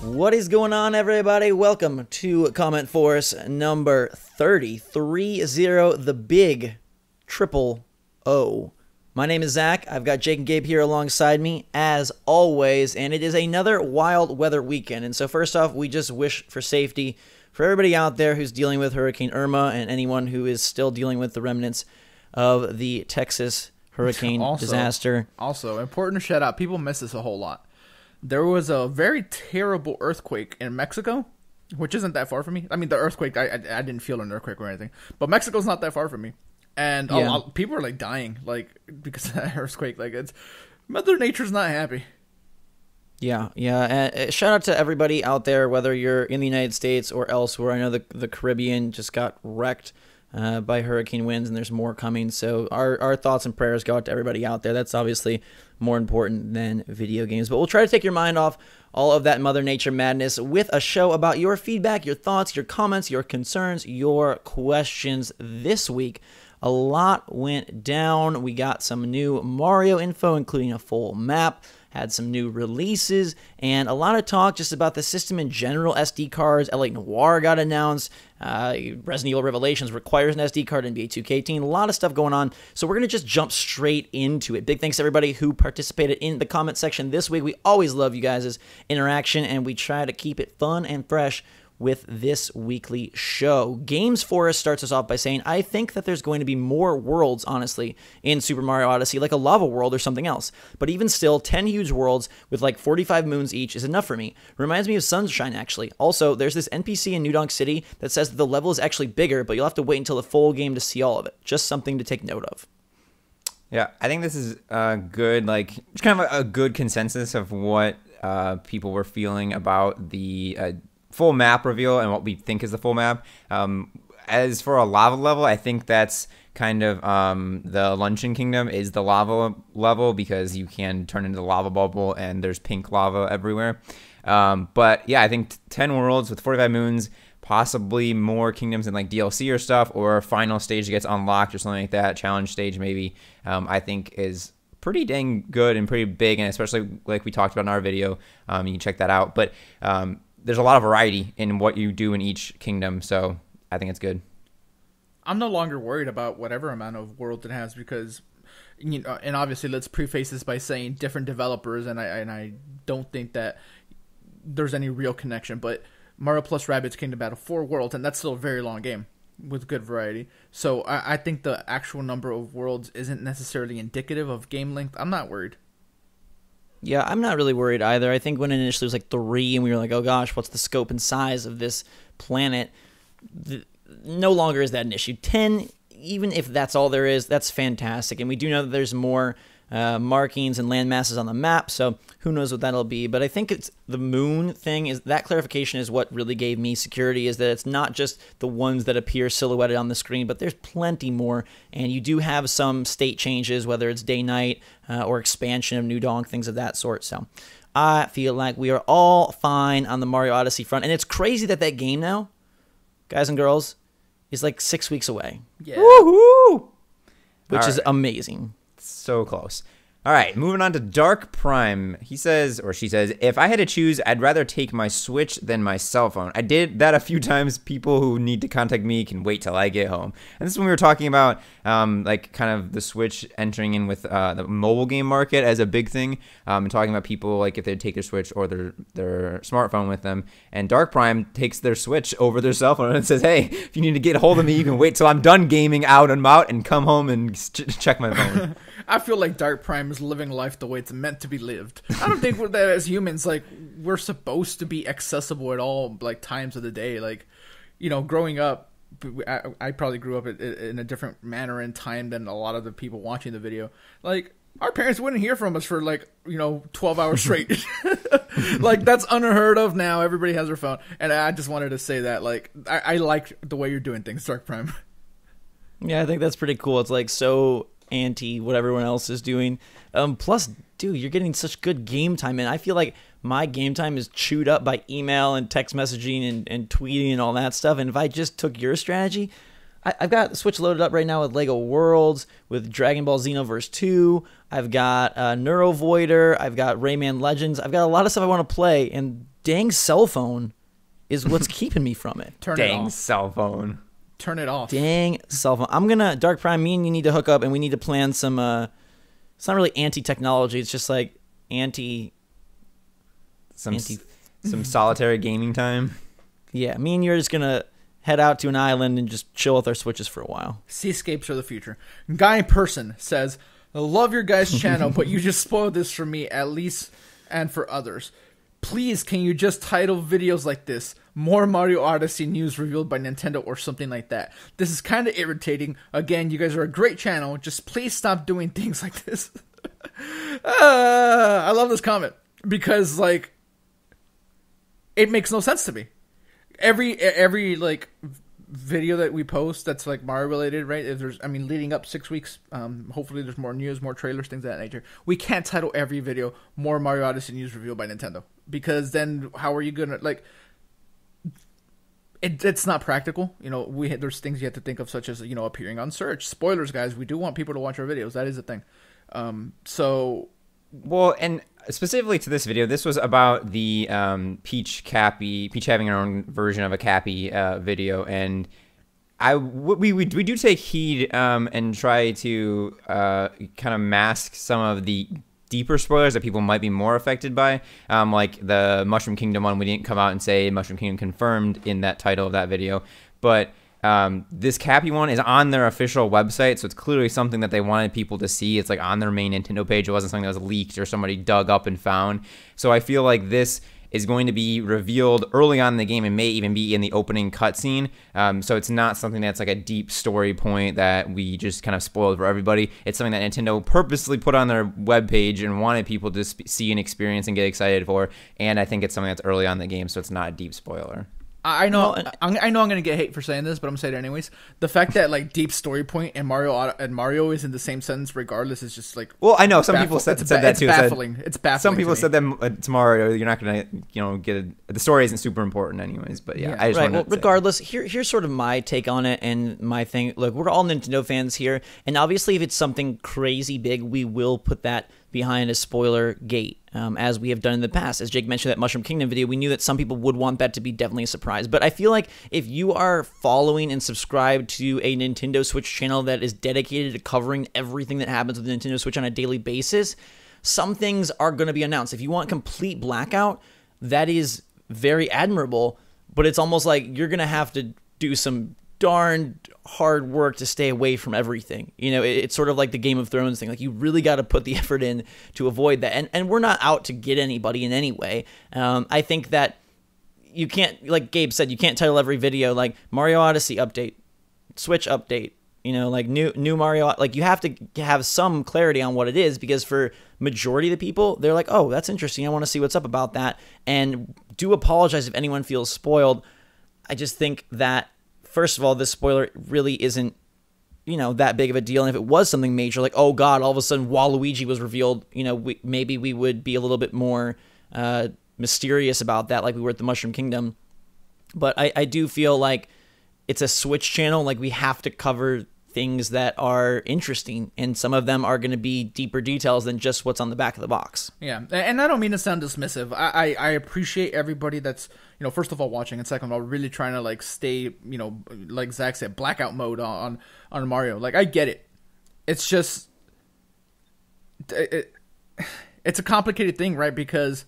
What is going on, everybody? Welcome to CommentForce number 30, the big triple O. My name is Zach. I've got Jake and Gabe here alongside me, as always, and it is another wild weather weekend. And so first off, we just wish for safety for everybody out there who's dealing with Hurricane Irma and anyone who is still dealing with the remnants of the Texas hurricane disaster. Also, important to shout out, people miss this a whole lot. There was a very terrible earthquake in Mexico, which isn't that far from me. I mean, the earthquake, I didn't feel an earthquake or anything, but Mexico's not that far from me. And people are like dying, like, because of that earthquake. Like, it's Mother Nature's not happy. Yeah. Shout out to everybody out there, whether you're in the United States or elsewhere. I know the Caribbean just got wrecked by hurricane winds, and there's more coming. So our thoughts and prayers go out to everybody out there. That's obviously more important than video games. But we'll try to take your mind off all of that Mother Nature madness with a show about your feedback, your thoughts, your comments, your concerns, your questions. This week, a lot went down. We got some new Mario info, including a full map, had some new releases, and a lot of talk just about the system in general. SD cards, LA Noire got announced, Resident Evil Revelations requires an SD card, NBA 2K18, a lot of stuff going on. So we're going to just jump straight into it. Big thanks to everybody who participated in the comment section this week. We always love you guys' interaction, and we try to keep it fun and fresh with this weekly show. Games Forest starts us off by saying, I think that there's going to be more worlds, honestly, in Super Mario Odyssey, like a lava world or something else. But even still, 10 huge worlds with like 45 moons each is enough for me. Reminds me of Sunshine, actually. Also, there's this NPC in New Donk City that says that the level is actually bigger, but you'll have to wait until the full game to see all of it. Just something to take note of. Yeah, I think this is good, like, it's kind of a good consensus of what people were feeling about the full map reveal and what we think is the full map. As for a lava level, I think that's kind of the Luncheon Kingdom is the lava level because you can turn into the lava bubble and there's pink lava everywhere. But yeah, I think 10 worlds with 45 moons, possibly more kingdoms in like DLC or stuff, or a final stage that gets unlocked or something like that, challenge stage maybe, I think is pretty dang good and pretty big, and especially like we talked about in our video, you can check that out. But there's a lot of variety in what you do in each kingdom, so I think it's good. I'm no longer worried about whatever amount of world it has because, you know, and obviously let's preface this by saying different developers, and I don't think that there's any real connection, but Mario plus Rabbids Kingdom Battle 4 worlds, and that's still a very long game with good variety. So I think the actual number of worlds isn't necessarily indicative of game length. I'm not worried. Yeah, I'm not really worried either. I think when initially it was like 3 and we were like, oh gosh, what's the scope and size of this planet? No longer is that an issue. 10, even if that's all there is, that's fantastic. And we do know that there's more markings and land masses on the map, so who knows what that'll be. But I think it's the moon thing, is that clarification is what really gave me security, is that it's not just the ones that appear silhouetted on the screen, but there's plenty more, and you do have some state changes, whether it's day-night or expansion of New Donk, things of that sort. So I feel like we are all fine on the Mario Odyssey front, and it's crazy that that game now, guys and girls, is like 6 weeks away. Yeah. Woohoo! Which is amazing. So close. All right, moving on to Dark Prime. He says, or she says, if I had to choose, I'd rather take my Switch than my cell phone. I did that a few times. People who need to contact me can wait till I get home. And this is when we were talking about like kind of the Switch entering in with the mobile game market as a big thing, and talking about people like if they'd take their Switch or their smartphone with them. And Dark Prime takes their Switch over their cell phone and says, hey, if you need to get a hold of me, you can wait till I'm done gaming out and out and come home and check my phone. I feel like Dark Prime is living life the way it's meant to be lived. I don't think that as humans, like, we're supposed to be accessible at all, like, times of the day. Like, you know, growing up, I probably grew up in a different manner and time than a lot of the people watching the video. Like, our parents wouldn't hear from us for, like, you know, 12 hours straight. Like, that's unheard of now. Everybody has their phone. And I just wanted to say that, like, I like the way you're doing things, Dark Prime. Yeah, I think that's pretty cool. It's, like, so anti what everyone else is doing. Plus, dude, you're getting such good game time, and I feel like my game time is chewed up by email and text messaging and tweeting and all that stuff. And if I just took your strategy, I've got the Switch loaded up right now with Lego Worlds, with Dragon Ball Xenoverse 2. I've got Neurovoider. I've got Rayman Legends. I've got a lot of stuff I want to play, and dang cell phone is what's keeping me from it. Dang cell phone. Turn it off. Dang cell phone. I'm gonna Dark Prime. Me and you need to hook up, and we need to plan some. It's not really anti-technology. It's just like some solitary gaming time. Yeah, me and you're just gonna head out to an island and just chill with our Switches for a while. Seascapes are the future. Guy in person says, I love your guys' channel, but you just spoiled this for me, at least, and for others. Please, can you just title videos like this, More Mario Odyssey News Revealed by Nintendo, or something like that? This is kind of irritating. Again, you guys are a great channel. Just please stop doing things like this. I love this comment, because, like, it makes no sense to me. Every like video that we post that's like Mario related, right? If there's, I mean, leading up 6 weeks, hopefully there's more news, more trailers, things of that nature. We can't title every video More Mario Odyssey News Revealed by Nintendo, because then how are you gonna, like, it's not practical. You know, there's things you have to think of, such as, you know, appearing on search. Spoilers, guys. We do want people to watch our videos. That is a thing. Well, and specifically to this video, this was about the Peach having her own version of a Cappy video, and we do take heed and try to kind of mask some of the deeper spoilers that people might be more affected by, like the Mushroom Kingdom one. We didn't come out and say Mushroom Kingdom confirmed in that title of that video, but this Cappy one is on their official website, so it's clearly something that they wanted people to see. It's like on their main Nintendo page. It wasn't something that was leaked or somebody dug up and found. So I feel like this is going to be revealed early on in the game and may even be in the opening cutscene. So it's not something that's like a deep story point that we just kind of spoiled for everybody. It's something that Nintendo purposely put on their webpage and wanted people to see and experience and get excited for. And I think it's something that's early on in the game, so it's not a deep spoiler. I know I'm going to get hate for saying this, but I'm going to say it anyways. The fact that, like, deep story point and Mario is in the same sentence regardless is just, like... Well, I know some people said that too. It's baffling. It's baffling. Some people said that it's Mario. You're not going to, you know, the story isn't super important anyways. But yeah, I just right. Well, regardless, here's sort of my take on it and my thing. Look, we're all Nintendo fans here, and obviously if it's something crazy big, we will put that behind a spoiler gate, as we have done in the past. As Jake mentioned, that Mushroom Kingdom video, we knew that some people would want that to be definitely a surprise. But I feel like if you are following and subscribed to a Nintendo Switch channel that is dedicated to covering everything that happens with the Nintendo Switch on a daily basis, some things are going to be announced. If you want complete blackout, that is very admirable, but it's almost like you're going to have to do some darn hard work to stay away from everything. You know, it's sort of like the Game of Thrones thing. Like, you really got to put the effort in to avoid that. And we're not out to get anybody in any way. I think that you can't, like Gabe said, you can't title every video like Mario Odyssey update, Switch update, you know, like new Mario. Like, you have to have some clarity on what it is, because for majority of the people, they're like, oh, that's interesting. I want to see what's up about that. And do apologize if anyone feels spoiled. I just think that, first of all, this spoiler really isn't, you know, that big of a deal. And if it was something major, like, oh God, all of a sudden Waluigi was revealed, you know, maybe we would be a little bit more mysterious about that, like we were at the Mushroom Kingdom. But I do feel like it's a Switch channel. Like, we have to cover things that are interesting, and some of them are going to be deeper details than just what's on the back of the box. Yeah, and I don't mean to sound dismissive. I appreciate everybody that's, you know, first of all, watching, and second of all, really trying to, like, stay, you know, like Zach said, blackout mode on Mario. Like, I get it. It's just, it's a complicated thing, right? Because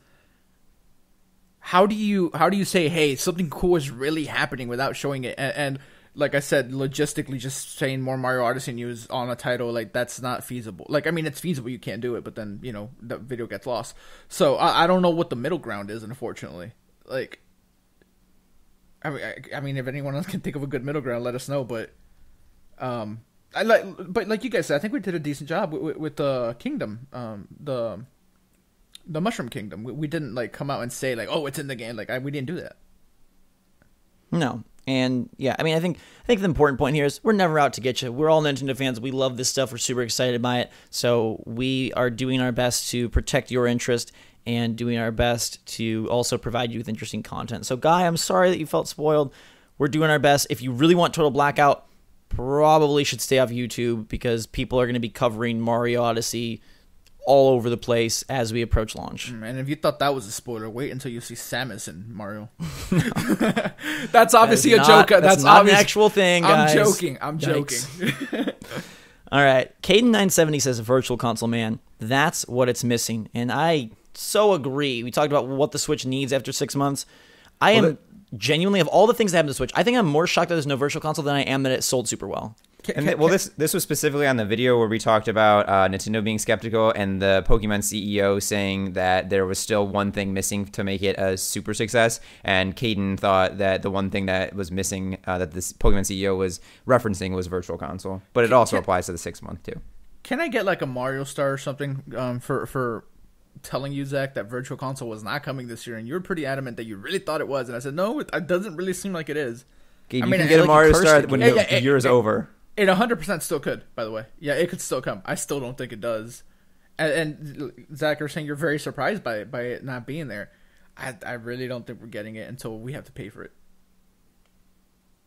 how do you say, hey, something cool is really happening without showing it? And like I said, logistically, just saying More Mario Odyssey news on a title, like, that's not feasible. Like, I mean, it's feasible, you can't do it, but then, you know, the video gets lost. So I don't know what the middle ground is, unfortunately. Like, I mean, if anyone else can think of a good middle ground, let us know. But but like you guys said, I think we did a decent job with the Kingdom, the Mushroom Kingdom. We didn't, like, come out and say, like, oh, it's in the game. Like, we didn't do that. No. And yeah, I mean, I think the important point here is we're never out to get you. We're all Nintendo fans. We love this stuff. We're super excited by it. So we are doing our best to protect your interest and doing our best to also provide you with interesting content. So, Guy, I'm sorry that you felt spoiled. We're doing our best. If you really want total blackout, probably should stay off YouTube because people are going to be covering Mario Odyssey all over the place as we approach launch. And if you thought that was a spoiler, wait until you see Samus in Mario. That's obviously a joke. That's not an actual thing, guys. I'm joking. All right. Caden970 says Virtual Console, man. That's what it's missing. And I so agree. We talked about what the Switch needs after 6 months. I am genuinely, of all the things that happened to the Switch, I think I'm more shocked that there's no Virtual Console than I am that it sold super well. This was specifically on the video where we talked about Nintendo being skeptical and the Pokemon CEO saying that there was still one thing missing to make it a super success. And Caden thought that the one thing that was missing that this Pokemon CEO was referencing was Virtual Console. But it also applies to the 6 month too. Can I get like a Mario Star or something for telling you, Zach, that Virtual Console was not coming this year? And you were pretty adamant that you really thought it was. And I said, no, it doesn't really seem like it is. You can get a Mario Star when the year is over. It 100% still could, by the way. Yeah, it could still come. I still don't think it does. And Zach, you're saying you're very surprised by it not being there. I really don't think we're getting it until we have to pay for it.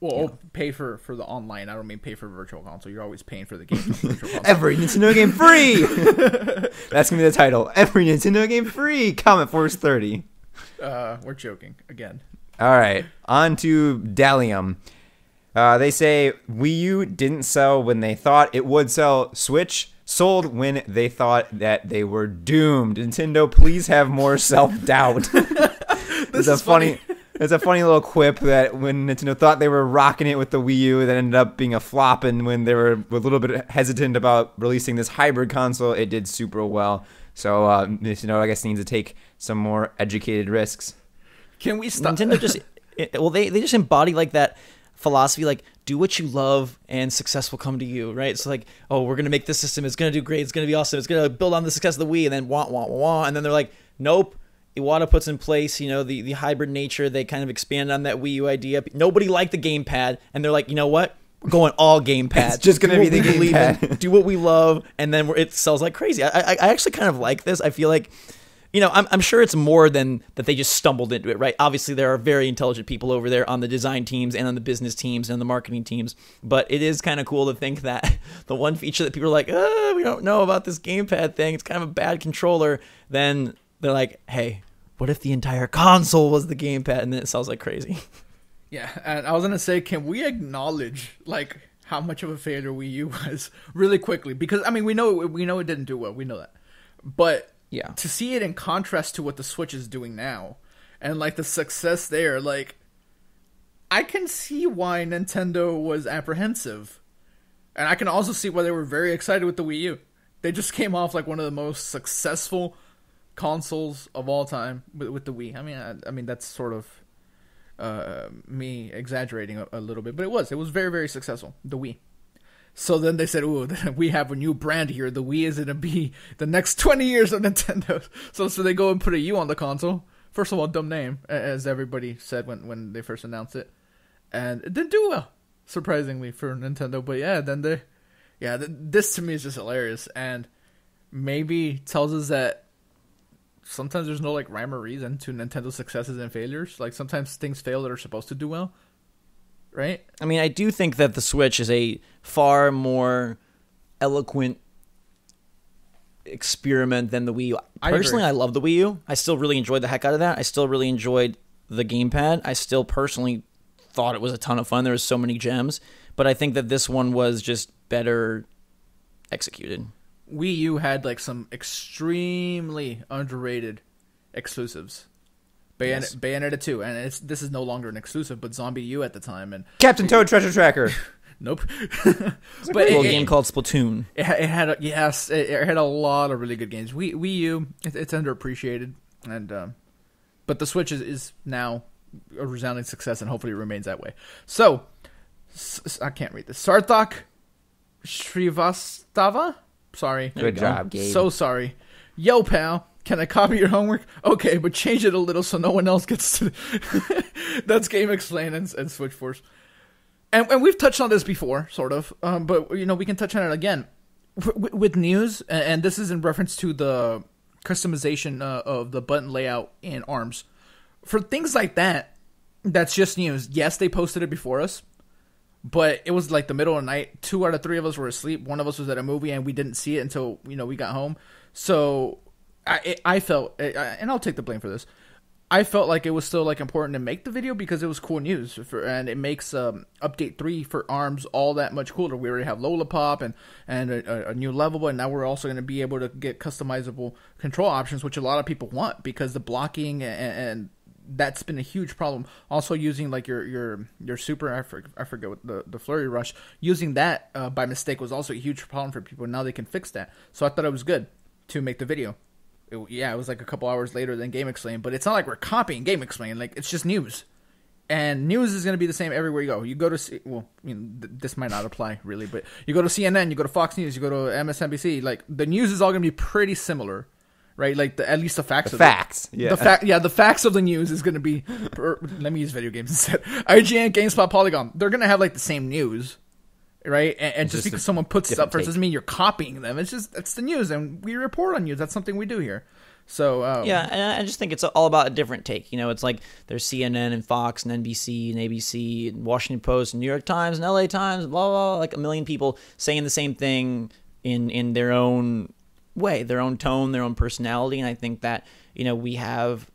Well, pay for the online. I don't mean pay for Virtual Console. You're always paying for the game. Virtual Console. Every Nintendo game free! That's going to be the title. Every Nintendo game free! CommentForce 30. We're joking again. All right. On to Dalium. They say Wii U didn't sell when they thought it would sell. Switch sold when they thought that they were doomed. Nintendo, please have more self-doubt. It's a funny little quip that when Nintendo thought they were rocking it with the Wii U, that ended up being a flop, and when they were a little bit hesitant about releasing this hybrid console, it did super well. So Nintendo, I guess, needs to take some more educated risks. Can we stop? Nintendo they just embody like that philosophy, like do what you love and success will come to you, right? So like, oh, we're gonna make this system, it's gonna do great, it's gonna be awesome, it's gonna build on the success of the Wii, and then and then they're like, nope. Iwata puts in place, the hybrid nature. They kind of expand on that Wii U idea. Nobody liked the gamepad, and they're like, you know what? We're going all gamepad. It's just gonna be the gamepad. Do what we love, and then it sells like crazy. I actually kind of like this. I feel like, I'm sure it's more than that they just stumbled into it, right? Obviously, there are very intelligent people over there on the design teams and on the business teams and on the marketing teams. But it is kind of cool to think that the one feature that people are like, we don't know about this gamepad thing, it's kind of a bad controller. Then they're like, hey, what if the entire console was the gamepad? And then it sells like crazy. Yeah, and I was going to say, can we acknowledge, like, how much of a failure Wii U was really quickly? Because, I mean, we know it didn't do well. We know that. But yeah, to see it in contrast to what the Switch is doing now, and like the success there, like I can see why Nintendo was apprehensive, and I can also see why they were very excited with the Wii U. They just came off like one of the most successful consoles of all time with the Wii. I mean that's sort of me exaggerating a little bit, but it was very, very successful, the Wii. So then they said, ooh, we have a new brand here. The Wii is going to be the next 20 years of Nintendo. So they go and put a U on the console. First of all, dumb name, as everybody said when they first announced it. And it didn't do well, surprisingly, for Nintendo. But yeah, this to me is just hilarious. And maybe tells us that sometimes there's no like rhyme or reason to Nintendo's successes and failures. Like sometimes things fail that are supposed to do well. Right? I mean, I do think that the Switch is a far more eloquent experiment than the Wii U. Personally, I love the Wii U. I still really enjoyed the heck out of that. I still really enjoyed the gamepad. I still personally thought it was a ton of fun. There was so many gems. But I think that this one was just better executed. Wii U had like some extremely underrated exclusives. Bayonetta 2, and this is no longer an exclusive, but Zombie U at the time, and Captain Toad Treasure Tracker. Nope. But a game called Splatoon. It had a lot of really good games. Wii U, it's underappreciated, and but the Switch is now a resounding success, and hopefully it remains that way. So I can't read this. Sarthak Srivastava. Sorry. Good job, Gabe. So sorry. Yo, pal. Can I copy your homework? Okay, but change it a little so no one else gets to... That's Game Explain and Switch Force. And we've touched on this before, sort of. But, we can touch on it again. With news, and this is in reference to the customization of the button layout in ARMS. For things like that, that's just news. Yes, they posted it before us. but it was like the middle of the night. 2 out of 3 of us were asleep. One of us was at a movie, and we didn't see it until we got home. So I felt, and I'll take the blame for this. I felt like it was still like important to make the video because it was cool news, and it makes update 3 for ARMS all that much cooler. We already have Lollipop and a new level, and now we're also going to be able to get customizable control options, which a lot of people want because the blocking and that's been a huge problem. Also using like your super, I forget what the flurry rush, using that by mistake was also a huge problem for people. Now they can fix that, so I thought it was good to make the video. It was like a couple hours later than Game Explain, but it's not like we're copying Game Explain. Like, it's just news. And news is going to be the same everywhere you go. You go to, this might not apply really, but you go to CNN, you go to Fox News, you go to MSNBC, like, the news is all going to be pretty similar, right? Like, at least the facts. The facts. Yeah. The facts of the news is going to be, let me use video games instead. IGN, GameSpot, Polygon, they're going to have, like, the same news. Right, and just because someone puts it up first doesn't mean you're copying them. It's the news, and we report on news. That's something we do here. So yeah, and I just think it's all about a different take. It's like there's CNN and Fox and NBC and ABC and Washington Post and New York Times and LA Times, blah blah, blah, like a million people saying the same thing in their own way, their own tone, their own personality. And I think that we have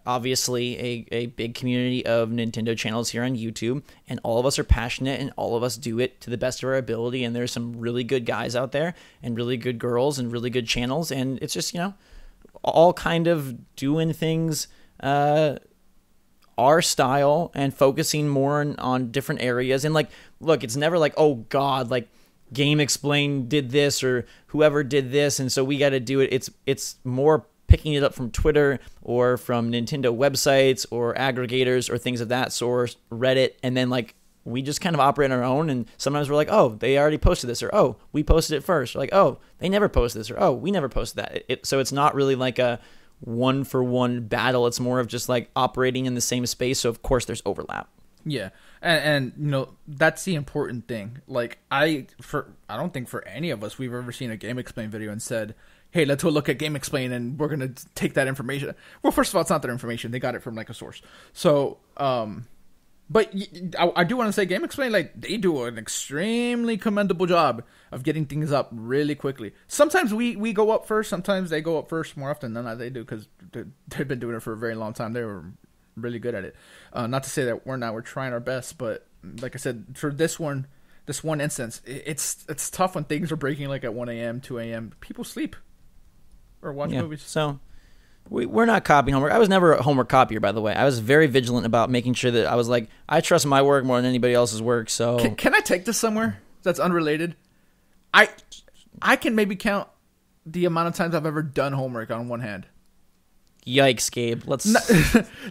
obviously a big community of Nintendo channels here on YouTube, and all of us are passionate and all of us do it to the best of our ability, and there's some really good guys out there and really good girls and really good channels, and it's just all kind of doing things our style and focusing more on different areas. And like, look, it's never like, oh god, like Game Explain did this or whoever did this and so we got to do it. It's more picking it up from Twitter or from Nintendo websites or aggregators or things of that sort, Reddit, and then like we just kind of operate on our own, and sometimes we're like, oh, they already posted this, or oh, we posted it first, or like, oh, they never posted this, or oh, we never posted that. So it's not really like a one-for-one battle. It's more of just like operating in the same space, so of course there's overlap. Yeah, and that's the important thing. Like I don't think for any of us we've ever seen a Game Explain video and said, hey, let's go look at Game Explain and we're going to take that information. Well, first of all, it's not their information. They got it from like a source. So, but I do want to say Game Explain, like they do an extremely commendable job of getting things up really quickly. Sometimes we go up first. Sometimes they go up first. More often than not, they do because they've been doing it for a very long time. They were really good at it. Not to say that we're not. We're trying our best. But like I said, for this one instance, it's tough when things are breaking like at 1 a.m., 2 a.m. People sleep. Or watch movies. So we're not copying homework. I was never a homework copier, by the way. I was very vigilant about making sure that I was like, I trust my work more than anybody else's work. So can I take this somewhere that's unrelated? I can maybe count the amount of times I've ever done homework on one hand. Yikes, Gabe. Let's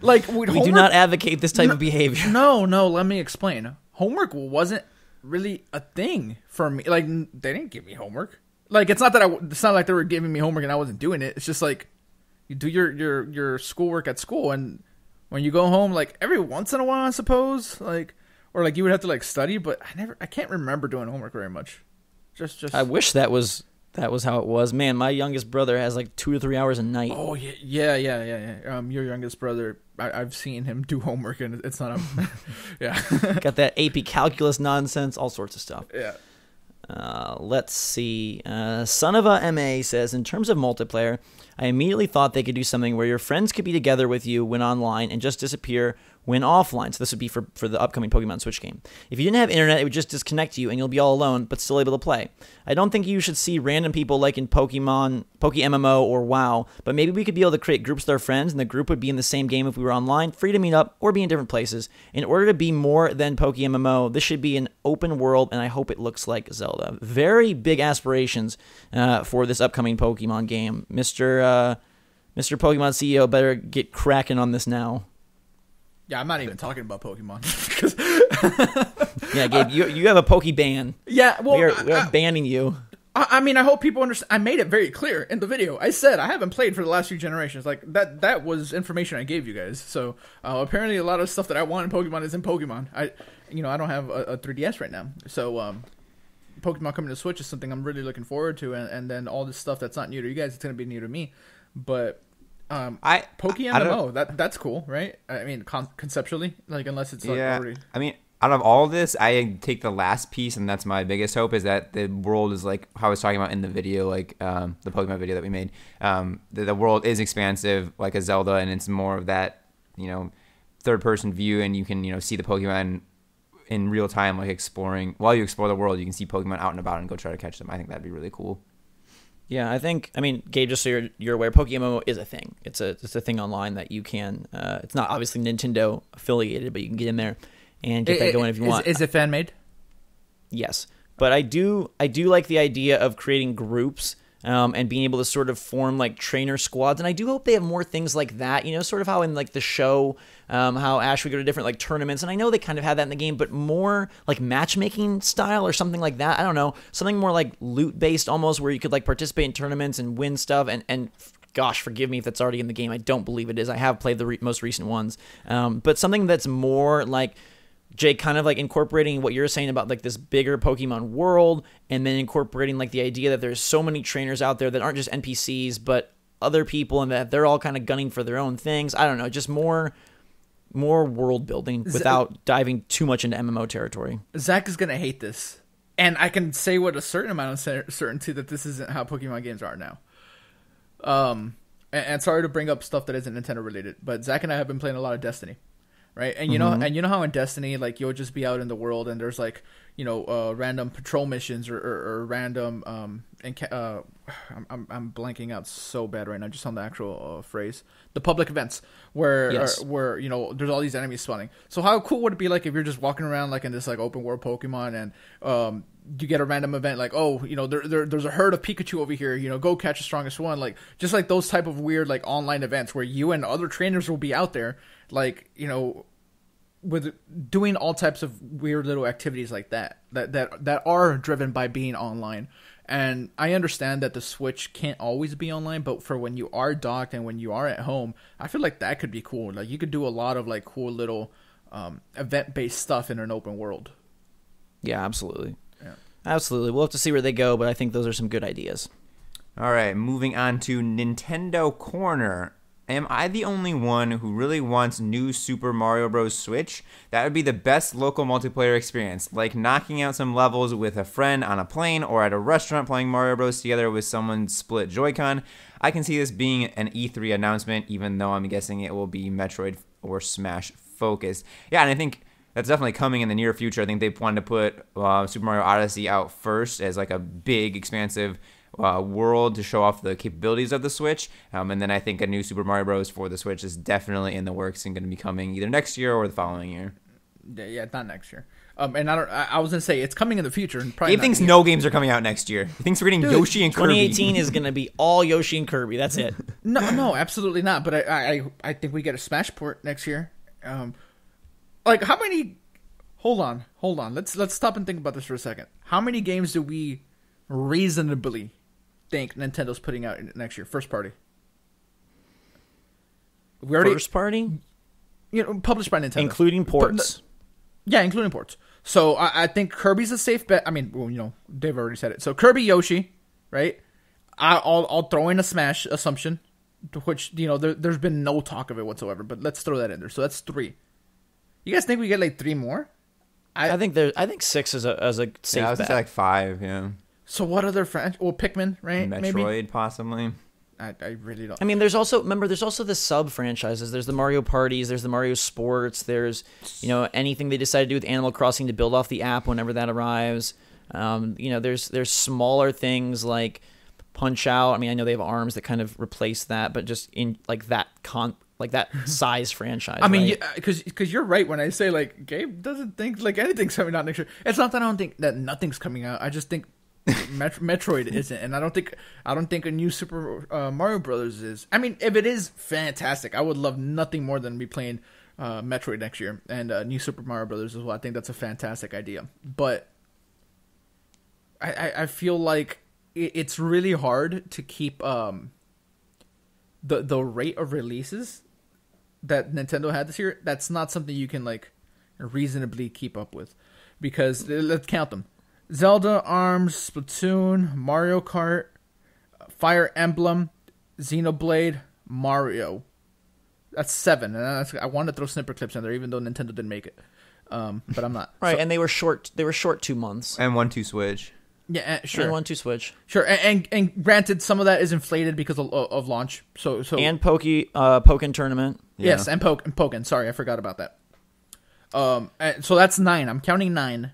like we do not advocate this type of behavior. No. Let me explain. Homework wasn't really a thing for me. Like they didn't give me homework. Like it's not like they were giving me homework and I wasn't doing it. It's just like you do your schoolwork at school, and when you go home, like every once in a while, I suppose, like or like you would have to like study. But I can't remember doing homework very much. Just. I wish that was how it was. Man, my youngest brother has like 2 to 3 hours a night. Oh yeah. Your youngest brother, I've seen him do homework, and it's not yeah. Got that AP calculus nonsense, all sorts of stuff. Yeah. Let's see. Son of a MA says, in terms of multiplayer, I immediately thought they could do something where your friends could be together with you when online and just disappear when offline. So this would be for the upcoming Pokemon Switch game. If you didn't have internet, it would just disconnect you and you'll be all alone, but still able to play. I don't think you should see random people like in Pokemon, PokeMMO, or WoW, but maybe we could be able to create groups with our friends, and the group would be in the same game if we were online, free to meet up, or be in different places. In order to be more than PokeMMO, this should be an open world, and I hope it looks like Zelda. Very big aspirations for this upcoming Pokemon game. Mr. Pokemon CEO better get cracking on this now. Yeah, I'm not even talking about Pokemon. Yeah, Gabe, you have a Pokeban. Yeah, well, we're banning you. I mean, I hope people understand. I made it very clear in the video. I said I haven't played for the last few generations. Like that was information I gave you guys. So apparently, a lot of stuff that I want in Pokemon is in Pokemon. I don't have a 3DS right now. So Pokemon coming to Switch is something I'm really looking forward to, and then all this stuff that's not new to you guys, it's gonna be new to me. But Pokemon, that's cool, right? I mean, conceptually, like unless it's like already. I mean, out of all this, I take the last piece, and that's my biggest hope, is that the world is like how I was talking about in the video, like the Pokemon video that we made. The world is expansive, like a Zelda, and it's more of that, third-person view, and you can, see the Pokemon in real time, like exploring. While you explore the world, you can see Pokemon out and about and go try to catch them. I think that'd be really cool. Yeah, Gabe, just so you're aware, Pokemon is a thing. It's a thing online that you can. It's not obviously Nintendo affiliated, but you can get in there and get that going if you want. Is it fan made? Yes, but I do like the idea of creating groups and being able to sort of form like trainer squads, and I do hope they have more things like that. Sort of how in like the show, how Ash would go to different like tournaments, and I know they kind of had that in the game, but more like matchmaking style or something like that. I don't know, something more like loot based almost, where you could like participate in tournaments and win stuff. And gosh, forgive me if that's already in the game. I don't believe it is. I have played the most recent ones, but something that's more like, Jake, kind of like incorporating what you're saying about like this bigger Pokemon world, and then incorporating like the idea that there's so many trainers out there that aren't just NPCs, but other people, and that they're all kind of gunning for their own things. I don't know, just more world building without diving too much into MMO territory. Zach is going to hate this, and I can say with a certain amount of certainty that this isn't how Pokemon games are now. And sorry to bring up stuff that isn't Nintendo related, but Zach and I have been playing a lot of Destiny. Right, and you know how in Destiny, like, you'll just be out in the world, and there's like, random patrol missions or random I'm blanking out so bad right now just on the actual phrase, the public events where there's all these enemies spawning. So how cool would it be like if you're just walking around like in this like open world Pokemon, and you get a random event like, there's a herd of Pikachu over here, go catch the strongest one, like just like those type of weird like online events where you and other trainers will be out there, like, with doing all types of weird little activities like that are driven by being online. And I understand that the Switch can't always be online, but for when you are docked and when you are at home, I feel like that could be cool. Like, you could do a lot of like cool little event-based stuff in an open world. Yeah, absolutely. Yeah. Absolutely. We'll have to see where they go, but I think those are some good ideas. All right, moving on to Nintendo Corner. Am I the only one who really wants new Super Mario Bros. Switch? That would be the best local multiplayer experience, like knocking out some levels with a friend on a plane or at a restaurant playing Mario Bros. Together with someone's split Joy-Con. I can see this being an E3 announcement, even though I'm guessing it will be Metroid or Smash focused. Yeah, and I think that's definitely coming in the near future. I think they wanted to put Super Mario Odyssey out first as like a big, expansive world to show off the capabilities of the Switch, and then I think a new Super Mario Bros. For the Switch is definitely in the works and going to be coming either next year or the following year. Yeah, not next year. And I was gonna say it's coming in the future. And probably Gabe thinks no games are coming out next year. He thinks we're getting Yoshi and Kirby. 2018 is going to be all Yoshi and Kirby. That's it. No, absolutely not. But I think we get a Smash port next year. Like, how many? Hold on. Let's stop and think about this for a second. How many games do we reasonably think Nintendo's putting out next year, first party? First party? Published by Nintendo. Including ports. Yeah, including ports. So I think Kirby's a safe bet. I mean, they've already said it. So Kirby, Yoshi, right? I'll throw in a Smash assumption, which, there's been no talk of it whatsoever, but let's throw that in there. So that's 3. You guys think we get like 3 more? I think 6 is a safe bet. Yeah, I was going to say like 5, yeah. So what other Pikmin, right? Metroid, maybe? possibly. I really don't. I mean, there's also the sub franchises. There's the Mario Parties. There's the Mario Sports. There's anything they decide to do with Animal Crossing to build off the app whenever that arrives. There's smaller things like Punch Out. I mean, I know they have ARMS that kind of replace that, but just in like that size franchise. I mean, right? because you're right when I say like Gabe doesn't think like anything's coming out next year. It's not that I don't think that nothing's coming out. I just think Metroid isn't, and I don't think a new Super Mario Brothers is. I mean, if it is, fantastic. I would love nothing more than be playing Metroid next year, and new Super Mario Brothers as well. I think that's a fantastic idea, but I feel like it's really hard to keep the rate of releases that Nintendo had this year. That's not something you can like reasonably keep up with, because let's count them. Zelda, ARMS, Splatoon, Mario Kart, Fire Emblem, Xenoblade, Mario. That's 7. And I wanted to throw snipper clips in there, even though Nintendo didn't make it. But I'm not. Right, So, and they were short. They were short 2 months. And 1-2 Switch. yeah, sure. And 1-2 Switch. Sure, and granted, some of that is inflated because of launch. So And Pokken tournament. yes, and Pokken. Sorry, I forgot about that. And so that's 9. I'm counting 9,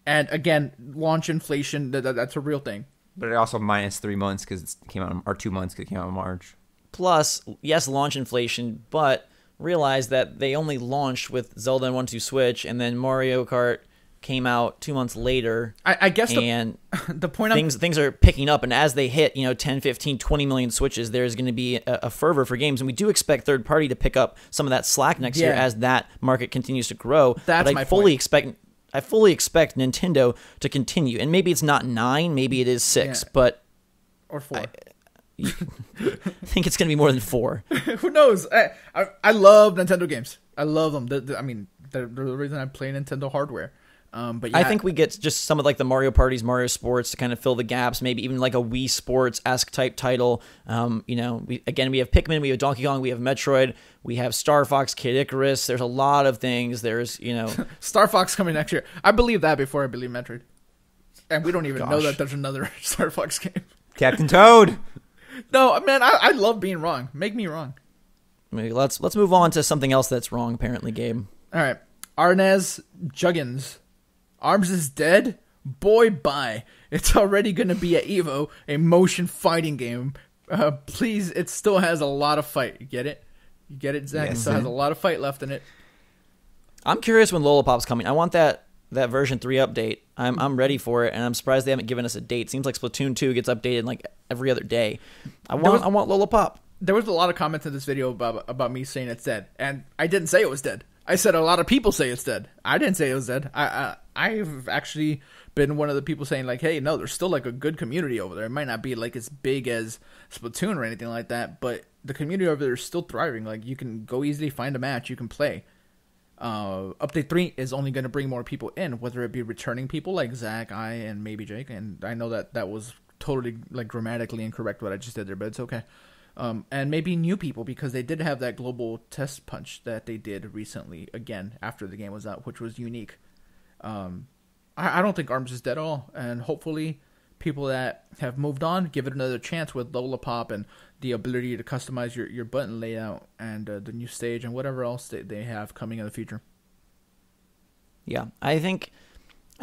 and again, launch inflation. That's a real thing. But it also minus 3 months because it came out, or 2 months because it came out in March. Plus, yes, launch inflation, but realize that they only launched with Zelda and 1-2 Switch, and then Mario Kart came out 2 months later. I guess and the point things are picking up, and as they hit 10, 15, 20 million Switches, there's going to be a fervor for games, and we do expect third party to pick up some of that slack next year as that market continues to grow. That's but my point. I fully expect Nintendo to continue, and maybe it's not 9, maybe it is 6, but or 4. I think it's going to be more than 4. Who knows? I love Nintendo games. I love them. They're the reason I play Nintendo hardware. But yeah, I think we get just some of like the Mario Parties, Mario Sports to kind of fill the gaps. Maybe even like a Wii Sports-esque type title. We have Pikmin, we have Donkey Kong, we have Metroid, we have Star Fox, Kid Icarus. There's a lot of things. There's Star Fox coming next year. I believe that before I believe Metroid. And we don't even know that there's another Star Fox game. Captain Toad. No, man, I love being wrong. Make me wrong. Maybe let's move on to something else that's wrong. Apparently, Gabe. All right, Arnez Juggins. Arms is dead? Boy, bye. It's already going to be at EVO, a motion fighting game. Please, it still has a lot of fight. You get it? You get it, Zach? It still has a lot of fight left in it. I'm curious when Lollipop's coming. I want that version 3 update. I'm ready for it, and I'm surprised they haven't given us a date. Seems like Splatoon 2 gets updated like every other day. I want Lollipop. There was a lot of comments in this video about me saying it's dead, and I didn't say it was dead. I said a lot of people say it's dead. I didn't say it was dead. I've actually been one of the people saying like, hey, no, there's still like a good community over there. It might not be like as big as Splatoon or anything like that, but the community over there is still thriving. Like you can go easily find a match, you can play. Update 3 is only going to bring more people in, whether it be returning people like Zach, I, and maybe Jake. And I know that was totally like grammatically incorrect what I just did there, but it's okay. And maybe new people, because they did have that global test punch that they did recently again after the game was out, which was unique. I don't think ARMS is dead at all, and hopefully people that have moved on give it another chance with Lollipop and the ability to customize your button layout and the new stage and whatever else they have coming in the future. Yeah, I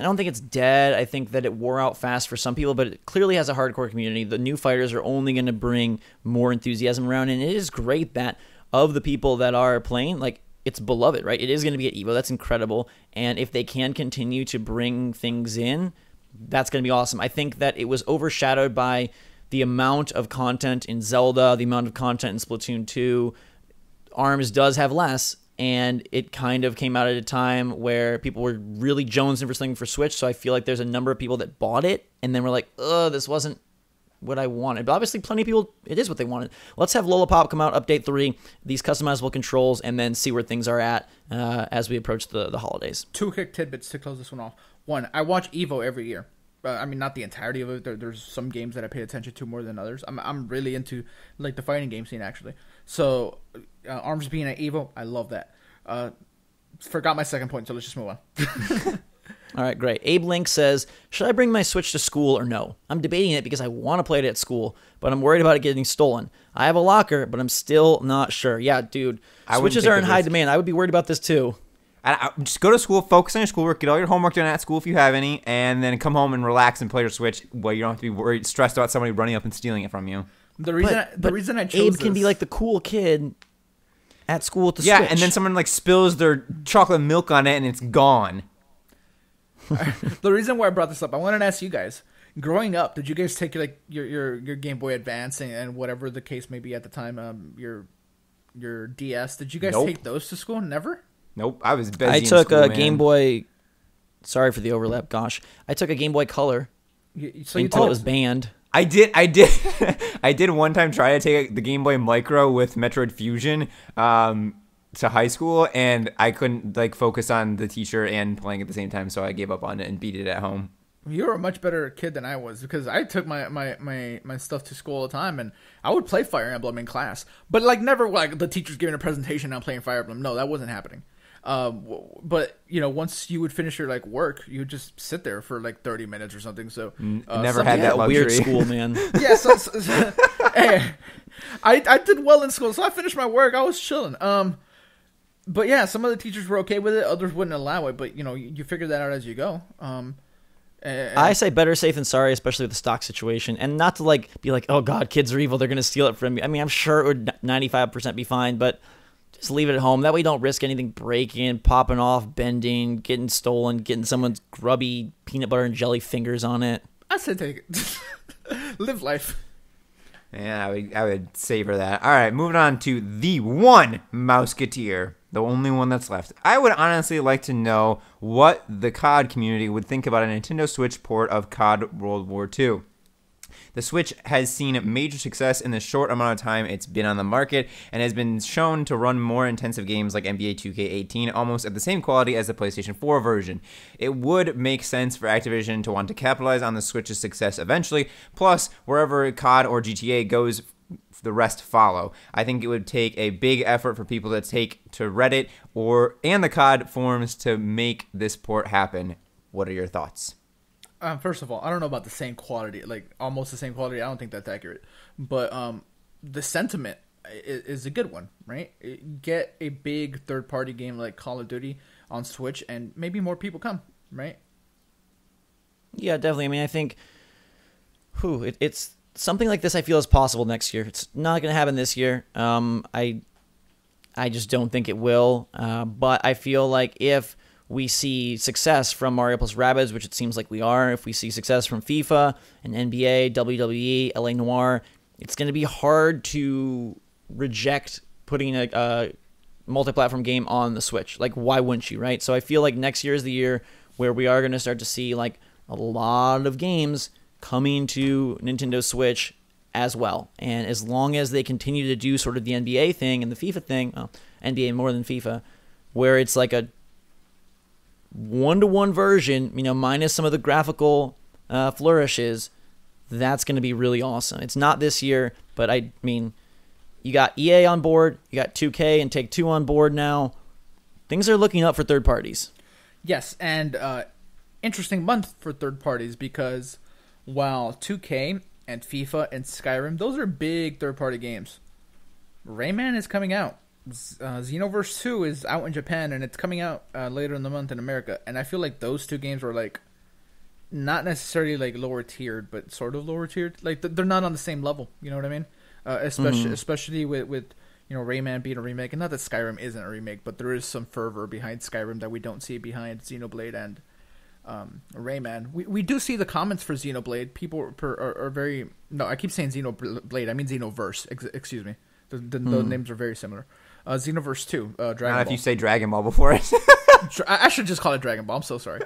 don't think it's dead. I think that it wore out fast for some people, but it clearly has a hardcore community. The new fighters are only going to bring more enthusiasm around, and it is great that of the people that are playing, like, it's beloved, right? It is going to be at EVO. That's incredible. And if they can continue to bring things in, that's going to be awesome. I think that it was overshadowed by the amount of content in Zelda, the amount of content in Splatoon 2. ARMS does have less, and it kind of came out at a time where people were really jonesing for something for Switch, so I feel like there's a number of people that bought it, and then were like, this wasn't what I wanted. But obviously plenty of people, it is what they wanted. Let's have Lollipop come out, update 3, these customizable controls, and then see where things are at as we approach the holidays. 2 quick tidbits to close this one off. 1, I watch EVO every year. Not the entirety of it. There's some games that I pay attention to more than others. I'm really into like the fighting game scene, actually. So ARMS being at EVO, I love that. Forgot my second point, so let's just move on. All right, great. Abe Link says, should I bring my Switch to school or no? I'm debating it because I want to play it at school, but I'm worried about it getting stolen. I have a locker, but I'm still not sure. Yeah, dude. Switches are in high demand. I would be worried about this too. Just go to school, focus on your schoolwork, get all your homework done at school if you have any, and then come home and relax and play your Switch where you don't have to be stressed about somebody running up and stealing it from you. The reason I chose Abe can be like the cool kid at school with the Switch. Yeah, and then someone like spills their chocolate milk on it and it's gone. The reason why I brought this up, I wanted to ask you guys. Growing up, did you guys take like your Game Boy Advance and whatever the case may be at the time, your DS? Did you guys take those to school? Never. Nope, I was busy. I took a Game Boy. Sorry for the overlap. Gosh, I took a Game Boy Color until it was banned. I did. I did one time try to take the Game Boy Micro with Metroid Fusion to high school, and I couldn't like focus on the teacher and playing at the same time, so I gave up on it and beat it at home. You were a much better kid than I was, because I took my stuff to school all the time, and I would play Fire Emblem in class, but like never like the teacher's giving a presentation and I'm playing Fire Emblem. No, that wasn't happening. But once you would finish your work, you would just sit there for 30 minutes or something. So never had that luxury. Weird school, man. Yeah, hey, I did well in school, so I finished my work. I was chilling. But yeah, some of the teachers were okay with it. Others wouldn't allow it. But you figure that out as you go. I say better safe than sorry, especially with the stock situation, and not to be like, oh god, kids are evil, they're gonna steal it from you. I mean, I'm sure it would 95% be fine, but just leave it at home. That way, you don't risk anything breaking, popping off, bending, getting stolen, getting someone's grubby peanut butter and jelly fingers on it. I said take it. Live life. Yeah, I would savor that. All right, moving on to the one Mouseketeer, the only one that's left. I would honestly like to know what the COD community would think about a Nintendo Switch port of COD World War II. The Switch has seen major success in the short amount of time it's been on the market and has been shown to run more intensive games like NBA 2K18 almost at the same quality as the PlayStation 4 version. It would make sense for Activision to want to capitalize on the Switch's success eventually, plus wherever COD or GTA goes, the rest follow. I think it would take a big effort for people to take to Reddit and the COD forums to make this port happen. What are your thoughts? First of all, I don't know about the same quality, almost the same quality. I don't think that's accurate. But the sentiment is a good one, right? Get a big third-party game like Call of Duty on Switch, and maybe more people come, right? Yeah, definitely. I mean, I think it's something like this I feel is possible next year. It's not going to happen this year. I just don't think it will. But I feel like if we see success from Mario plus Rabbids, which it seems like we are, if we see success from FIFA and NBA, WWE, LA Noire, it's going to be hard to reject putting a multi-platform game on the Switch. Why wouldn't you, right? So I feel like next year is the year where we are going to start to see a lot of games coming to Nintendo Switch as well. And as long as they continue to do sort of the NBA thing and the FIFA thing, NBA more than FIFA, where it's like a one-to-one version, minus some of the graphical flourishes, that's going to be really awesome. It's not this year, but I mean, you got EA on board, you got 2K and Take-Two on board now. Things are looking up for third parties. Yes, and interesting month for third parties because while 2K and FIFA and Skyrim, those are big third-party games. Rayman is coming out. Xenoverse 2 is out in Japan, and it's coming out later in the month in America. And I feel like those two games are not necessarily lower tiered, but sort of lower tiered. They're not on the same level. You know what I mean? Especially with Rayman being a remake, and not that Skyrim isn't a remake, but there is some fervor behind Skyrim that we don't see behind Xenoblade and Rayman. We do see the comments for Xenoblade. People are very I keep saying Xenoblade. I mean Xenoverse. Excuse me. The names are very similar. Xenoverse 2, Dragon Ball. If you say Dragon Ball before it. I should just call it Dragon Ball. I'm so sorry.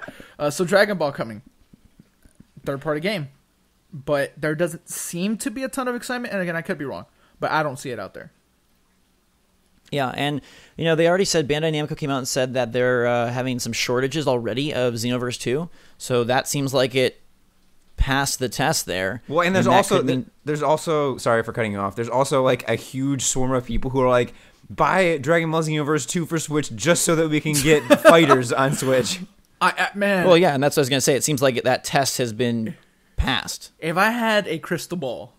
So Dragon Ball coming. Third-party game. But there doesn't seem to be a ton of excitement. And again, I could be wrong. But I don't see it out there. Yeah, and they already said, Bandai Namco came out and said that they're having some shortages already of Xenoverse 2. So that seems like it passed the test there. Well, and there's also sorry for cutting you off. There's also a huge swarm of people who are buy Dragon Ball Xenoverse 2 for Switch just so that we can get fighters on Switch. Man. Well, yeah, and that's what I was going to say. It seems like that test has been passed. If I had a crystal ball,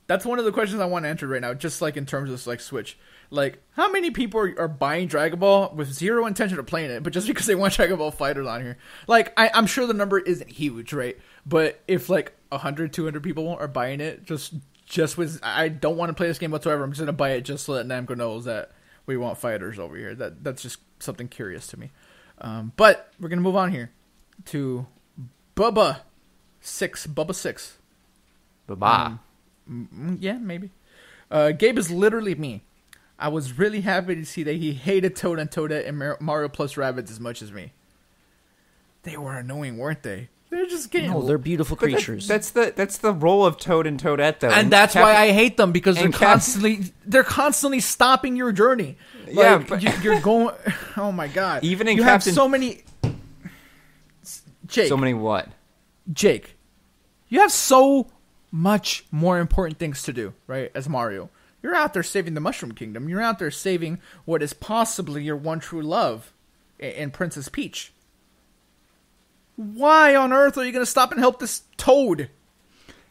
that's one of the questions I want to answer right now, just in terms of Switch. How many people are buying Dragon Ball with zero intention of playing it, but just because they want Dragon Ball fighters on here? I'm sure the number isn't huge, right? But if 100, 200 people are buying it, just with, I don't want to play this game whatsoever, I'm just going to buy it just so that Namco knows that we want fighters over here. That's just something curious to me. But we're going to move on here to Bubba 6. Bubba. Yeah, maybe. Gabe is literally me. I was really happy to see that he hated Toad and Toadette and Mario plus Rabbids as much as me. They were annoying, weren't they? They're just getting... No, they're beautiful creatures. That's the role of Toad and Toadette, though. And that's why I hate them, because they're constantly stopping your journey. You're going... Oh my god. Even in you Captain... have so many... Jake. So many what? Jake. You have so much more important things to do, right, as Mario. You're out there saving the Mushroom Kingdom. You're out there saving what is possibly your one true love, in Princess Peach. Why on earth are you going to stop and help this Toad?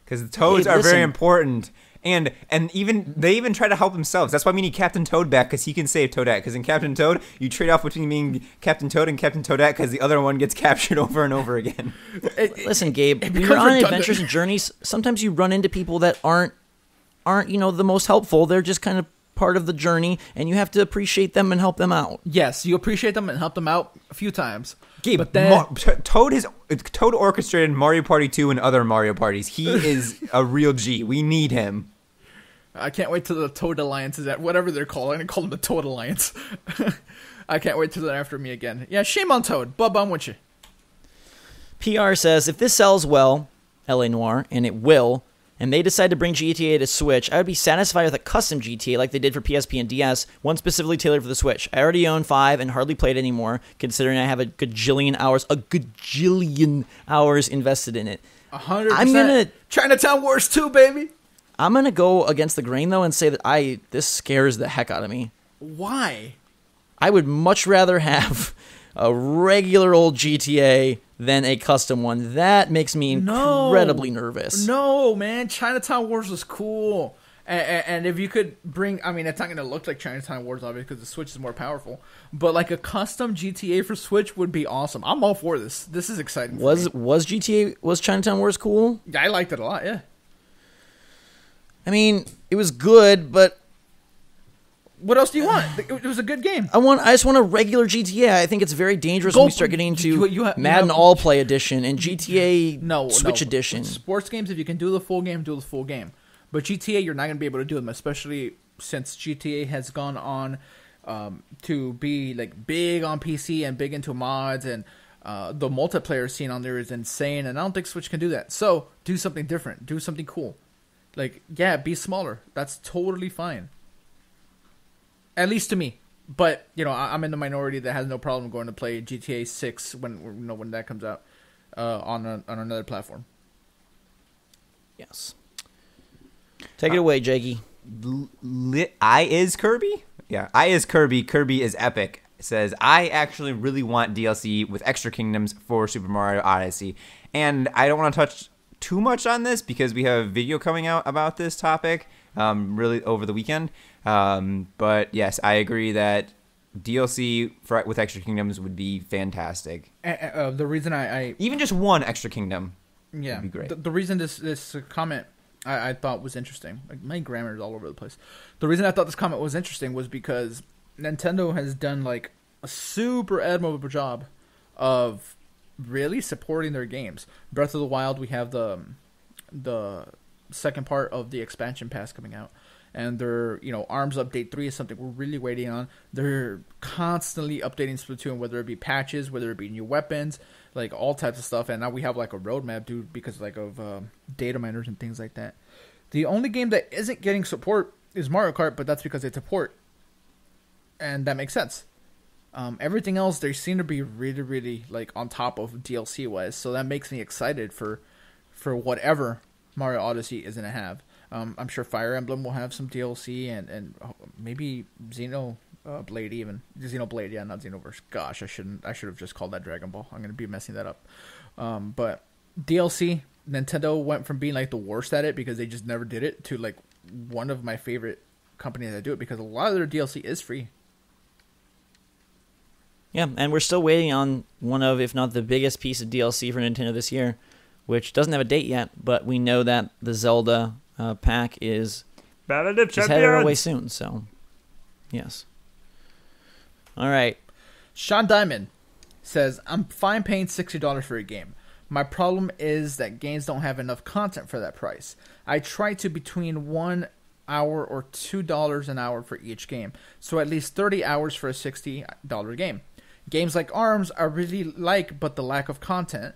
Because the Toads are very important. And they even try to help themselves. That's why we need Captain Toad back, because he can save Toadette. Because in Captain Toad, you trade off between being Captain Toad and Captain Toadette, because the other one gets captured over and over again. Listen, Gabe, when you're on adventures and journeys, sometimes you run into people that aren't the most helpful. They're just kind of part of the journey, and you have to appreciate them and help them out. Yes, you appreciate them and help them out a few times. Gabe, but then Toad orchestrated Mario Party 2 and other Mario parties. He is a real G. We need him. I can't wait till the Toad Alliance is at whatever they're called. I'm going to call them the Toad Alliance. I can't wait till they're after me again. Yeah, shame on Toad. Bub, I'm with you. PR says, if this sells well, LA Noire, and it will, and they decide to bring GTA to Switch, I would be satisfied with a custom GTA like they did for PSP and DS, one specifically tailored for the Switch. I already own 5 and hardly played anymore, considering I have a gajillion hours invested in it. 100%. Chinatown Wars 2, baby. I'm going to go against the grain, though, and say that this scares the heck out of me. Why? I would much rather have a regular old GTA than a custom one. That makes me incredibly nervous. No, man. Chinatown Wars was cool. And if you could bring... I mean, it's not going to look like Chinatown Wars, obviously, because the Switch is more powerful. But, like, a custom GTA for Switch would be awesome. I'm all for this. This is exciting for me. Was Chinatown Wars cool? I liked it a lot, yeah. I mean, it was good, but... What else do you want? It was a good game. I just want a regular GTA. I think it's very dangerous when we start getting into Madden All Play Edition and GTA Switch Edition. Sports games, if you can do the full game, do the full game. But GTA, you're not going to be able to do them, especially since GTA has gone on to be like big on PC and big into mods, and the multiplayer scene on there is insane, and I don't think Switch can do that. So, do something different. Do something cool. Like, yeah, be smaller. That's totally fine. At least to me. But, I'm in the minority that has no problem going to play GTA 6 when that comes out on another platform. Yes. Take it away, Jakey. I is Kirby? Yeah, I is Kirby. Kirby is epic. It says, I actually really want DLC with extra kingdoms for Super Mario Odyssey. And I don't want to touch too much on this because we have a video coming out about this topic really over the weekend. But yes, I agree that DLC with extra kingdoms would be fantastic. The reason I even just one extra kingdom would be great. The reason this comment I thought was interesting. Like, my grammar is all over the place. The reason I thought this comment was interesting was because Nintendo has done like a super admirable job of really supporting their games. Breath of the Wild, we have the second part of the expansion pass coming out. And their, ARMS Update 3 is something we're really waiting on. They're constantly updating Splatoon, whether it be patches, whether it be new weapons, like all types of stuff. And now we have like a roadmap, dude, because of data miners and things like that. The only game that isn't getting support is Mario Kart, but that's because it's a port. And that makes sense. Everything else, they seem to be really, really like on top of DLC-wise. So that makes me excited for whatever Mario Odyssey is going to have. I'm sure Fire Emblem will have some DLC and maybe Xenoblade even. Xenoblade, yeah, not Xenoverse. Gosh, I should have just called that Dragon Ball. I'm going to be messing that up. But DLC, Nintendo went from being like the worst at it because they just never did it to like one of my favorite companies that do it because a lot of their DLC is free. Yeah, and we're still waiting on one of, if not the biggest piece of DLC for Nintendo this year, which doesn't have a date yet, but we know that the Zelda pack is headed our way soon, so yes. All right. Sean Diamond says, I'm fine paying $60 for a game. My problem is that games don't have enough content for that price. I try to between 1 hour or $2 an hour for each game, so at least 30 hours for a $60 game. Games like ARMS I really like, but the lack of content.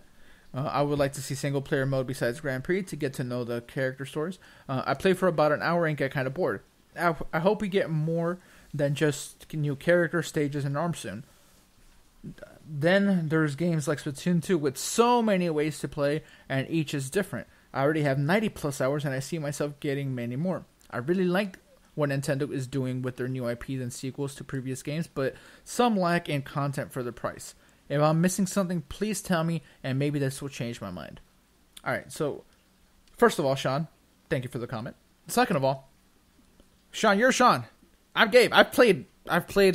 I would like to see single-player mode besides Grand Prix to get to know the character stories. I play for about an hour and get kind of bored. I hope we get more than just new character stages and ARMS soon. Then there's games like Splatoon 2 with so many ways to play, and each is different. I already have 90-plus hours, and I see myself getting many more. I really like what Nintendo is doing with their new IPs and sequels to previous games, but some lack in content for the price. If I'm missing something, please tell me, and maybe this will change my mind. All right, so first of all, Sean, thank you for the comment. Second of all, Sean, you're Sean. I'm Gabe. I've played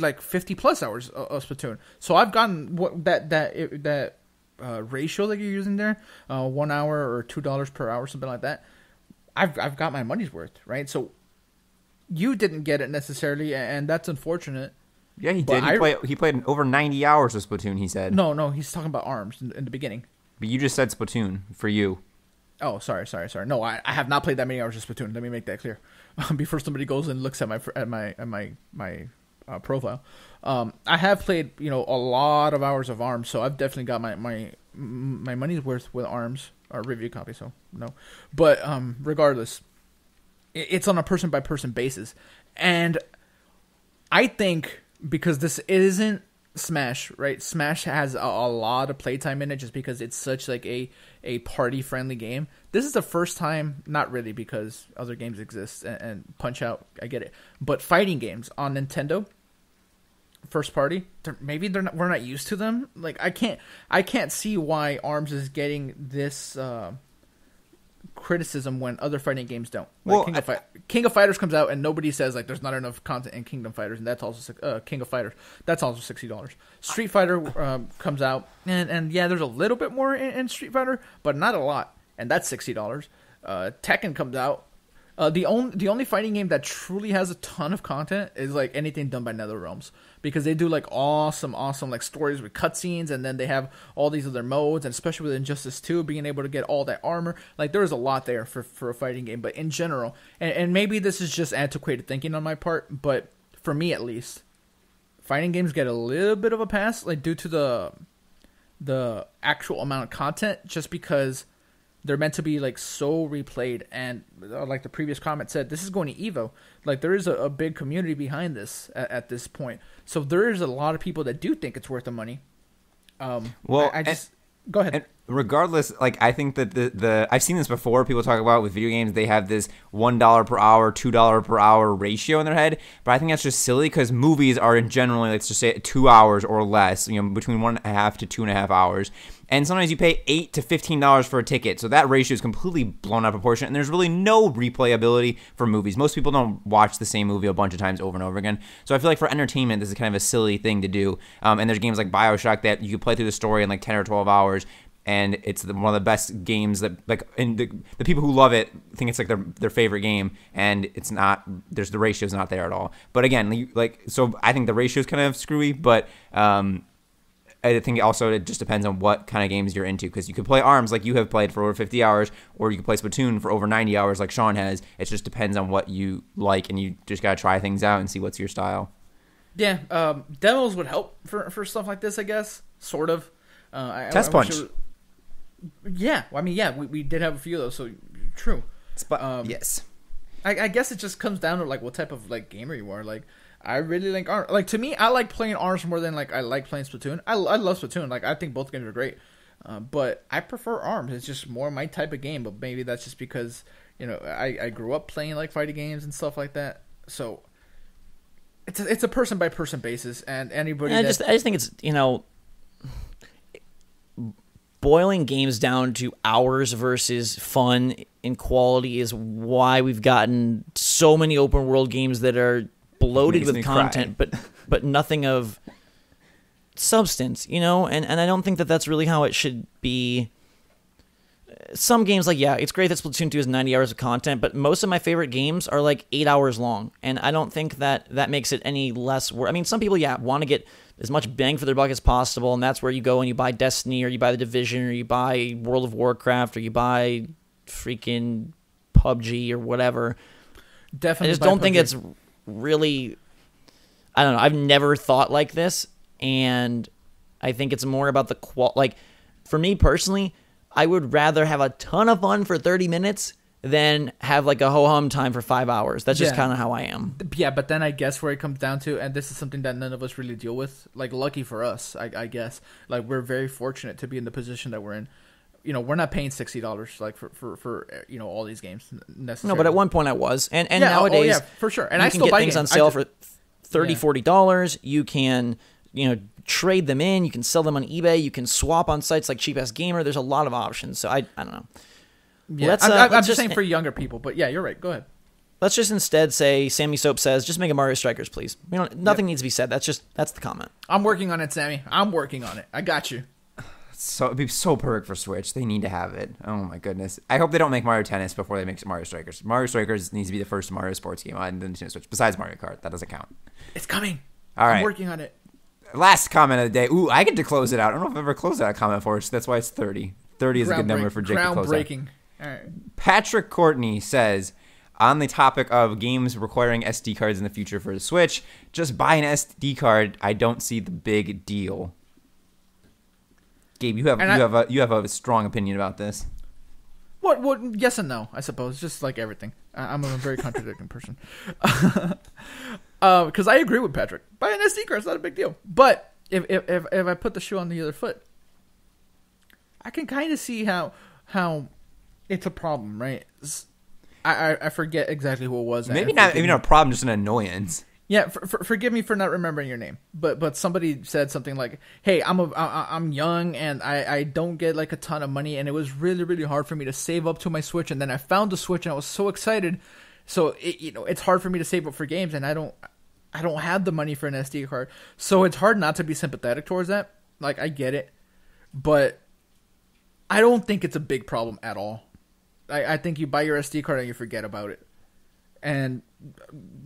like 50 plus hours of Splatoon, so I've gotten that ratio that you're using there, 1 hour or $2 per hour, something like that. I've got my money's worth, right? So you didn't get it necessarily, and that's unfortunate. Yeah, he did. He played over 90 hours of Splatoon, he said. No, he's talking about ARMS in the beginning. But you just said Splatoon for you. Oh, sorry. No, I have not played that many hours of Splatoon. Let me make that clear before somebody goes and looks at my profile. I have played a lot of hours of ARMS, so I've definitely got my money's worth with ARMS or review copy. So no, but regardless, it's on a person by person basis, and I think because this isn't Smash, right? Smash has a lot of playtime in it just because it's such like a party-friendly game. This is the first time, not really because other games exist and Punch-Out, I get it. But fighting games on Nintendo, first party, we're not used to them. Like I can't see why ARMS is getting this criticism when other fighting games don't. Like well, King of Fighters comes out and nobody says like there's not enough content in Kingdom Fighters, and that's also King of Fighters. That's also $60. Street Fighter comes out and yeah, there's a little bit more in Street Fighter, but not a lot, and that's $60. Tekken comes out. The only fighting game that truly has a ton of content is like anything done by NetherRealms, because they do like awesome like stories with cutscenes, and then they have all these other modes, and especially with Injustice 2 being able to get all that armor. Like there is a lot there for a fighting game, but in general, and maybe this is just antiquated thinking on my part, but for me at least, fighting games get a little bit of a pass, like due to the actual amount of content, just because they're meant to be like so replayed, and like the previous comment said, this is going to Evo. Like there is a big community behind this at this point, so there is a lot of people that do think it's worth the money. Well, I just go ahead. And regardless, like I think that the I've seen this before. People talk about with video games, they have this $1 per hour, $2 per hour ratio in their head, but I think that's just silly because movies are in generally, let's just say 2 hours or less, between 1.5 to 2.5 hours. And sometimes you pay $8 to $15 for a ticket, so that ratio is completely blown out of proportion, and there's really no replayability for movies. Most people don't watch the same movie a bunch of times over and over again, so I feel like for entertainment, this is kind of a silly thing to do. And there's games like BioShock that you can play through the story in like 10 or 12 hours, and it's one of the best games that, like, and the people who love it think it's like their favorite game, and it's not. The ratio's not there at all. But again, so I think the ratio's kind of screwy, but I think also it just depends on what kind of games you're into, because you could play ARMS like you have played for over 50 hours, or you could play Splatoon for over 90 hours like Sean has. It just depends on what you like, and you just gotta try things out and see what's your style. Yeah, demos would help for stuff like this, I guess. Sort of. Test Punch. Yeah, well, I mean, yeah, we did have a few of those, so true. Yes. I guess it just comes down to like what type of like gamer you are. Like, I really like ARMS. Like, to me, I like playing ARMS more than like I like playing Splatoon. I love Splatoon. Like, I think both games are great. But I prefer ARMS. It's just more my type of game. But maybe that's just because I grew up playing like fighting games and stuff like that. So it's a person by person basis, and anybody. I just think it's boiling games down to hours versus fun in quality is why we've gotten so many open world games that are bloated with content, but nothing of substance, and I don't think that that's really how it should be. Some games, like, yeah, it's great that Splatoon 2 is 90 hours of content, but most of my favorite games are like 8 hours long, and I don't think that makes it any less worth. I mean, some people, want to get as much bang for their buck as possible, and that's where you go and you buy Destiny, or you buy The Division, or you buy World of Warcraft, or you buy freaking PUBG or whatever. Definitely, I just don't think it's really. I don't know. I've never thought like this, and I think it's more about the like, for me personally, I would rather have a ton of fun for 30 minutes than have like a ho-hum time for 5 hours. That's just kind of how I am. Yeah, but then I guess where it comes down to, and this is something that none of us really deal with, like, lucky for us, I guess. Like, we're very fortunate to be in the position that we're in. we're not paying $60 like for all these games necessarily. No, but at one point I was, and yeah, nowadays, for sure. And you I can still get buy things games. on sale for $30, $40. You can trade them in. You can sell them on eBay. You can swap on sites like Cheap Ass Gamer. There's a lot of options. So I don't know. Yeah, I'm just saying for younger people. But yeah, you're right. Go ahead. Let's just instead say Sammy Soap says, just make a Mario Strikers, please. Nothing needs to be said. That's the comment. I'm working on it, Sammy. I'm working on it. I got you. So it'd be so perfect for Switch. They need to have it. Oh my goodness. I hope they don't make Mario Tennis before they make Mario Strikers. Mario Strikers needs to be the first Mario sports game on the Nintendo Switch. Besides Mario Kart, that doesn't count. It's coming. All right. I'm working on it. Last comment of the day. Ooh, I get to close it out. I don't know if I've ever closed out a CommentForce. That's why it's 30. 30 is a good number for Jake to close out. Groundbreaking. All right. Patrick Courtney says, on the topic of games requiring SD cards in the future for the Switch, just buy an SD card. I don't see the big deal. Gabe, you have a strong opinion about this. What? Yes and no, I suppose. Just like everything. I'm a very contradicting person. Because I agree with Patrick. Buy an SD card. It's not a big deal. But if I put the shoe on the other foot, I can kind of see how it's a problem, right? I forget exactly who it was. Maybe not even a problem, just an annoyance. Yeah, forgive me for not remembering your name, but somebody said something like, "Hey, I'm young and I don't get like a ton of money, and it was really really hard for me to save up to my Switch, and then I found the Switch and I was so excited, so it's hard for me to save up for games, and I don't have the money for an SD card, so it's hard not to be sympathetic towards that. Like I get it, but I don't think it's a big problem at all. I think you buy your SD card and you forget about it." And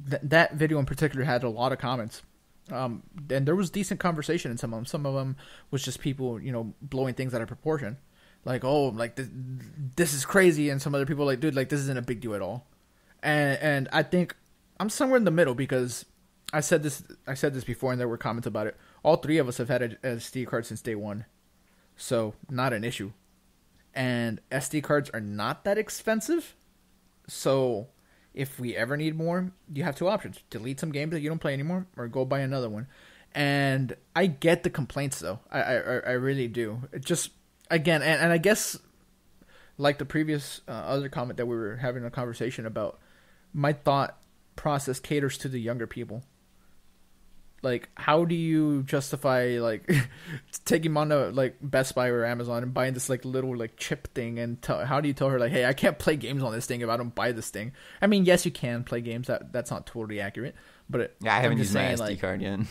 that video in particular had a lot of comments. And there was decent conversation in some of them. Some of them was just people, blowing things out of proportion. Like, oh, like this is crazy. And some other people like, dude, like this isn't a big deal at all. And I think I'm somewhere in the middle because I said this before and there were comments about it. All three of us have had a SD card since day one. So not an issue. And SD cards are not that expensive. So if we ever need more, you have two options. Delete some games that you don't play anymore or go buy another one. And I get the complaints, though. I really do. It just, again, and I guess like the previous other comment that we were having a conversation about, my thought process caters to the younger people. Like, how do you justify, like, taking them on to, like, Best Buy or Amazon and buying this, like, little, like, chip thing? And how do you tell her, like, hey, I can't play games on this thing if I don't buy this thing? I mean, yes, you can play games. That's not totally accurate. But yeah, I haven't used my SD card yet.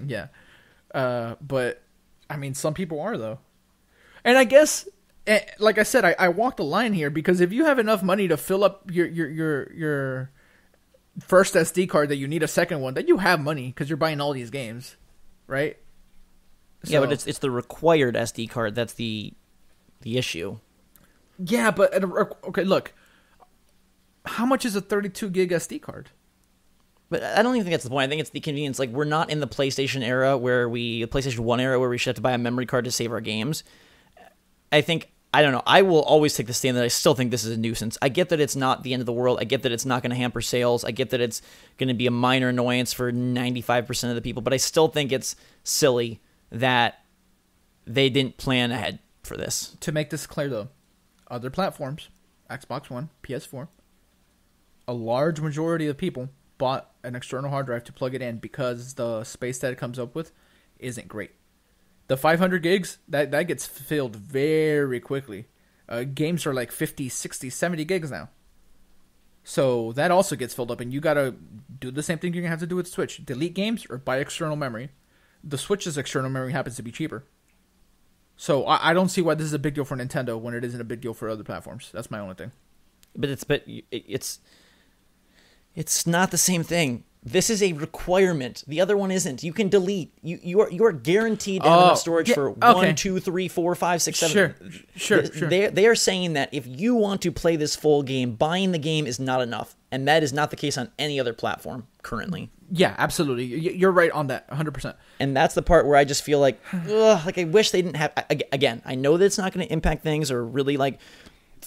Yeah. But, I mean, some people are, though. And I guess, like I said, I walked the line here because if you have enough money to fill up your first SD card that you need a second one, then you have money because you're buying all these games, right? Yeah, but it's the required SD card that's the issue. Yeah, but okay, look, how much is a 32 gig SD card? But I don't even think that's the point. I think it's the convenience. Like, we're not in the PlayStation era PlayStation 1 era where we should have to buy a memory card to save our games. I don't know. I will always take the stand that I still think this is a nuisance. I get that it's not the end of the world. I get that it's not going to hamper sales. I get that it's going to be a minor annoyance for 95% of the people. But I still think it's silly that they didn't plan ahead for this. To make this clear, though, other platforms, Xbox One, PS4, a large majority of people bought an external hard drive to plug it in because the space that it comes up with isn't great. The 500 gigs, that gets filled very quickly. Games are like 50, 60, 70 gigs now. So that also gets filled up, and you got to do the same thing you're going to have to do with Switch. Delete games or buy external memory. The Switch's external memory happens to be cheaper. So I don't see why this is a big deal for Nintendo when it isn't a big deal for other platforms. That's my only thing. But it's not the same thing. This is a requirement. The other one isn't. You can delete. You are guaranteed to have enough storage for 1, 2, 3, 4, 5, 6, 7. Sure. They are saying that if you want to play this full game, buying the game is not enough, and that is not the case on any other platform currently. Yeah, absolutely. You're right on that, 100%. And that's the part where I just feel like, I wish they didn't have. Again, I know that it's not going to impact things or really like.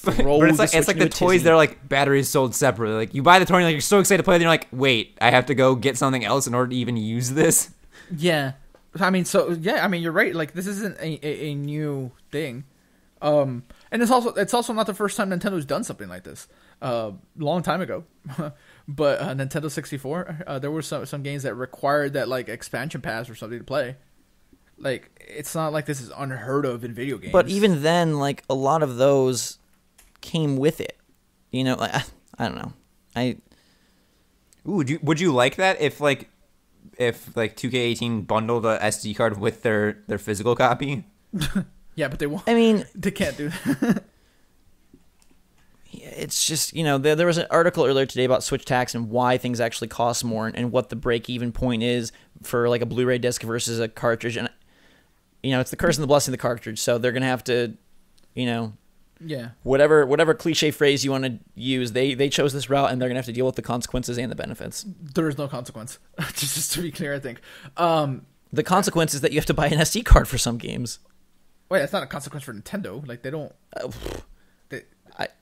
But it's like the toys that are like batteries sold separately. Like you buy the toy and like, you're so excited to play, then you're like, wait, I have to go get something else in order to even use this. Yeah, I mean, you're right. Like this isn't a new thing. And it's also not the first time Nintendo's done something like this. Long time ago, but Nintendo 64, there were some games that required that like expansion pass or something to play. Like, it's not like this is unheard of in video games. But even then, like, a lot of those came with it. You know, like, I don't know. Would you like that if 2K18 bundled a SD card with their physical copy? Yeah, but they won't. I mean, they can't do that. It's just, you know, there was an article earlier today about Switch tax and why things actually cost more and what the break-even point is for like a Blu-ray disc versus a cartridge. And, you know, it's the curse and the blessing of the cartridge. So they're going to have to, you know, yeah, whatever cliche phrase you want to use, they chose this route, and they're going to have to deal with the consequences and the benefits. There is no consequence. Just to be clear, I think. The consequence is that you have to buy an SD card for some games. Wait, that's not a consequence for Nintendo. Like, they don't...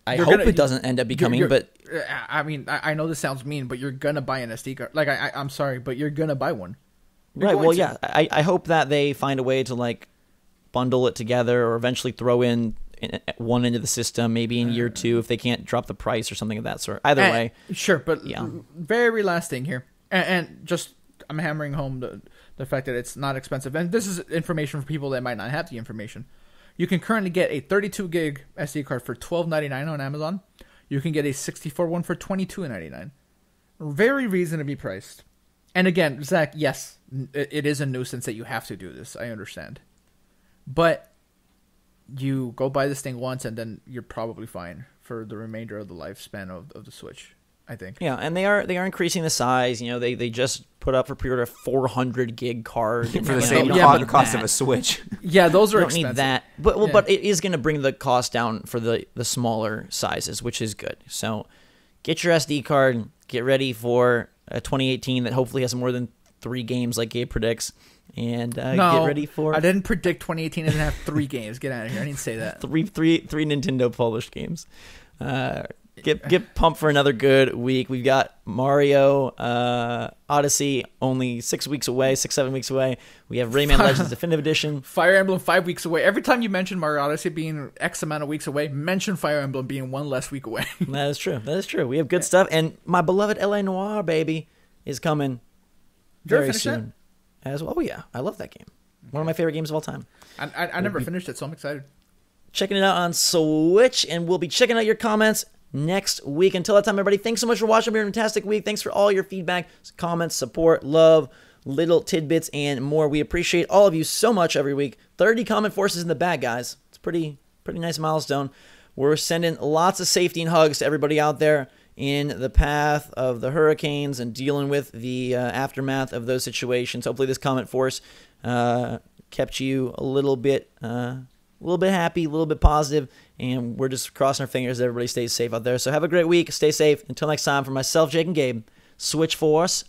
I hope it doesn't end up becoming, but... I mean, I know this sounds mean, but you're going to buy an SD card. Like, I'm sorry, but you're going to buy one. Right, well, yeah. I hope that they find a way to, like, bundle it together or eventually throw in one into the system, maybe in year 2, if they can't drop the price or something of that sort. Either way. Sure, but yeah. Very last thing here. And just, I'm hammering home the fact that it's not expensive. And this is information for people that might not have the information. You can currently get a 32 gig SD card for $12.99 on Amazon. You can get a 64 one for $22.99. Very reasonably priced. And again, Zach, yes, it is a nuisance that you have to do this. I understand. But you go buy this thing once and then you're probably fine for the remainder of the lifespan of the Switch, I think. Yeah, and they are increasing the size. You know, they just put up for pre-order a 400 gig card for the same cost of a Switch. Yeah, those are you don't expensive. need that, but it is going to bring the cost down for the smaller sizes, which is good. So get your SD card, get ready for a 2018 that hopefully has more than 3 games like Gabe predicts, and get ready for... I didn't predict 2018 doesn't have 3 games. Get out of here. I didn't say that. Three Nintendo published games. Get pumped for another good week. We've got Mario Odyssey only 7 weeks away. We have Rayman Legends Definitive Edition. Fire Emblem 5 weeks away. Every time you mention Mario Odyssey being X amount of weeks away, mention Fire Emblem being 1 less week away. That is true. We have good stuff. And my beloved L.A. Noire, baby, is coming very soon. As well. Oh, yeah. I love that game. One of my favorite games of all time. I never finished it, so I'm excited. Checking it out on Switch, and we'll be checking out your comments next week. Until that time, everybody, thanks so much for watching. Have a fantastic week. Thanks for all your feedback, comments, support, love, little tidbits, and more. We appreciate all of you so much every week. 30 CommentForces in the bag, guys. It's a pretty nice milestone. We're sending lots of safety and hugs to everybody out there in the path of the hurricanes and dealing with the aftermath of those situations. Hopefully this CommentForce kept you a little bit happy, a little bit positive, and we're just crossing our fingers that everybody stays safe out there. So have a great week. Stay safe. Until next time, for myself, Jake, and Gabe, Switch Force